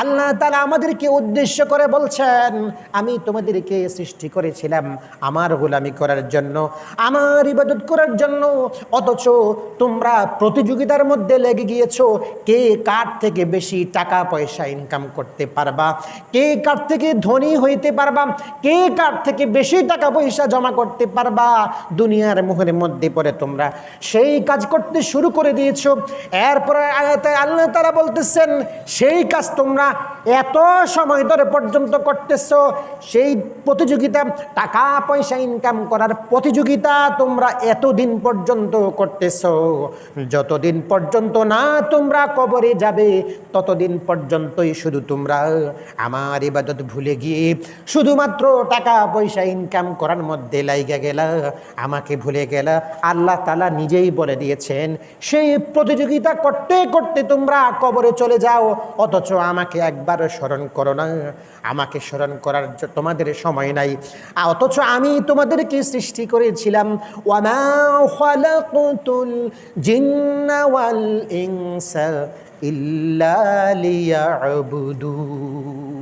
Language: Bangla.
আল্লাহ তাআলা আমাদেরকে উদ্দেশ্য করে বলছেন, আমি তোমাদেরকে সৃষ্টি করেছিলাম আমার গোলামি করার জন্য, আমার ইবাদত করার জন্য, অথচ তোমরা প্রতিযোগিতার মধ্যে লেগে গিয়েছো কে কার থেকে বেশি টাকা পয়সা ইনকাম করতে পারবা, কে কার থেকে ধনী হইতে পারবা, কে কার থেকে বেশি টাকা পয়সা জমা করতে পারবা। দুনিয়ার মোহের মধ্যে পড়ে তোমরা সেই কাজ করতে শুরু করে দিয়েছো। এরপরে আয়াতে আল্লাহ তাআলা বলতেছেন, সেই কাজ তোমরা এত সময় ধরে পর্যন্ত করতেছো, সেই প্রতিযোগিতা, টাকা পয়সা ইনকাম করার প্রতিযোগিতা তোমরা এতদিন পর্যন্ত করতেছো, যতদিন পর্যন্ত না তোমরা কবরে যাবে ততদিন পর্যন্তই শুধু তোমরা আমার ইবাদত ভুলে গিয়ে শুধুমাত্র টাকা পয়সা ইনকাম করার মধ্যে লাইগা গেলা, আমাকে ভুলে গেলা। আল্লাহ তাআলা নিজেই বলে দিয়েছেন, সেই প্রতিযোগিতা করতে করতে তোমরা কবরে চলে যাও, অথচ আমাকে একবার স্মরণ করো না, আমাকে স্মরণ করার তোমাদের সময় নাই। অথচ আমি তোমাদেরকে সৃষ্টি করেছিলাম, ওয়ামা খালাকতুল জিন্না ওয়াল ইনসা ইল্লা লিয়াবুদুন।